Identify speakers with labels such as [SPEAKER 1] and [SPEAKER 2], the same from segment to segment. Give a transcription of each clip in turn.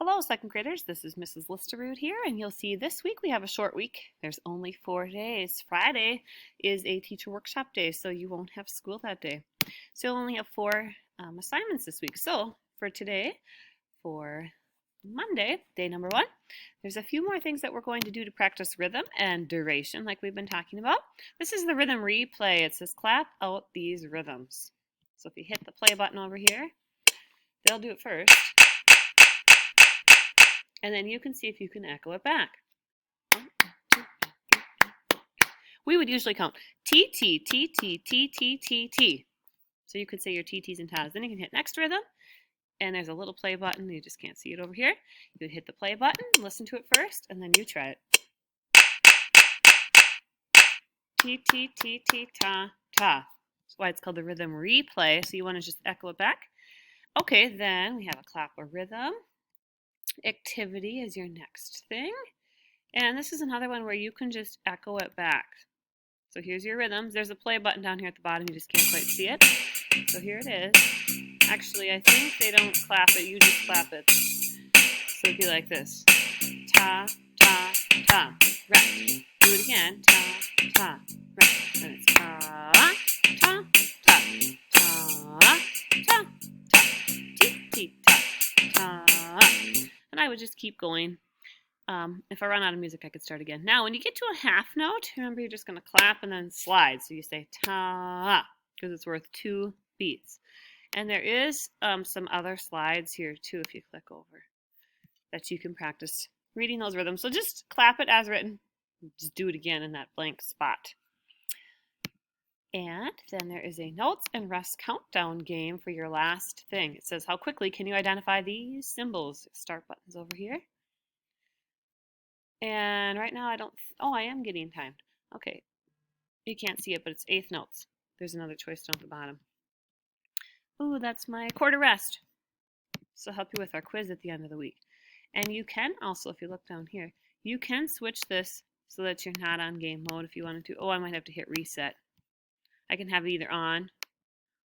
[SPEAKER 1] Hello, second graders. This is Mrs. Listerud here, and you'll see this week we have a short week. There's only 4 days. Friday is a teacher workshop day, so you won't have school that day. So you'll only have 4 assignments this week. So for today, for Monday, day number 1, there's a few more things that we're going to do to practice rhythm and duration like we've been talking about. This is the rhythm replay. It says clap out these rhythms. So if you hit the play button over here, they'll do it first. And then you can see if you can echo it back. 1, 2, 3. We would usually count T, T, T, T, T, T, T, T. So you could say your T, T's and T's. Then you can hit next rhythm. And there's a little play button. You just can't see it over here. You would hit the play button, listen to it first, and then you try it. T, T, T, T, ta, ta. That's why it's called the rhythm replay. So you want to just echo it back. Okay, then we have a clap or rhythm. Activity is your next thing. And this is another one where you can just echo it back. So here's your rhythms. There's a play button down here at the bottom. You just can't quite see it. So here it is. Actually, I think they don't clap it. You just clap it. So it'd be like this. Ta, ta, ta. Right. Do it again. Ta, ta. Right. And it's ta, ta, ta. Ta, ta, ta. Ti, ti, ta. Ta. And I would just keep going. If I run out of music, I could start again. Now, when you get to a half note, remember you're just going to clap and then slide. So you say ta, because it's worth 2 beats. And there is some other slides here too, if you click over, that you can practice reading those rhythms. So just clap it as written. Just do it again in that blank spot. And then there is a notes and rest countdown game for your last thing. It says, how quickly can you identify these symbols? Start buttons over here. And right now I am getting timed. Okay, you can't see it, but it's 8th notes. There's another choice down at the bottom. Ooh, that's my quarter rest. So I'll help you with our quiz at the end of the week. And you can also, if you look down here, you can switch this so that you're not on game mode if you wanted to. Oh, I might have to hit reset. I can have it either on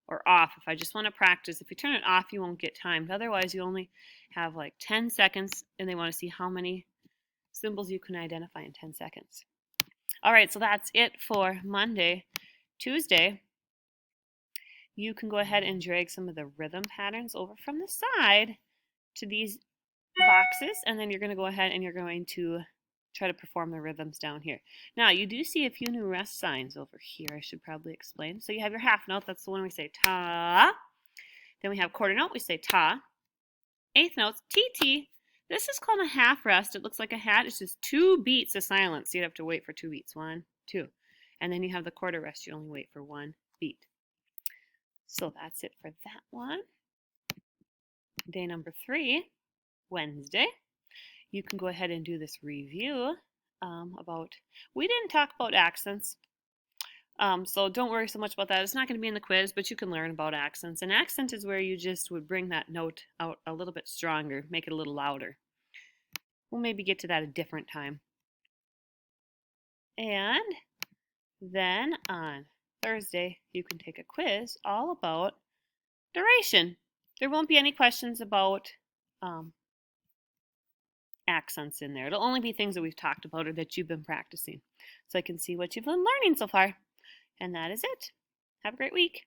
[SPEAKER 1] or off if I just want to practice. If you turn it off, you won't get timed. Otherwise, you only have like 10 seconds, and they want to see how many symbols you can identify in 10 seconds. All right, so that's it for Monday. Tuesday, you can go ahead and drag some of the rhythm patterns over from the side to these boxes, and then you're going to go ahead and you're going to try to perform the rhythms down here. Now, you do see a few new rest signs over here. I should probably explain. So you have your half note. That's the one we say ta. Then we have quarter note. We say ta. 8th notes, T-T. This is called a half rest. It looks like a hat. It's just 2 beats of silence. So you'd have to wait for 2 beats. 1, 2. And then you have the quarter rest. You only wait for 1 beat. So that's it for that one. Day number 3, Wednesday. You can go ahead and do this review we didn't talk about accents. So don't worry so much about that. It's not going to be in the quiz, but you can learn about accents. An accent is where you just would bring that note out a little bit stronger, make it a little louder. We'll maybe get to that a different time. And then on Thursday, you can take a quiz all about duration. There won't be any questions about accents in there. It'll only be things that we've talked about or that you've been practicing. So I can see what you've been learning so far. And that is it. Have a great week.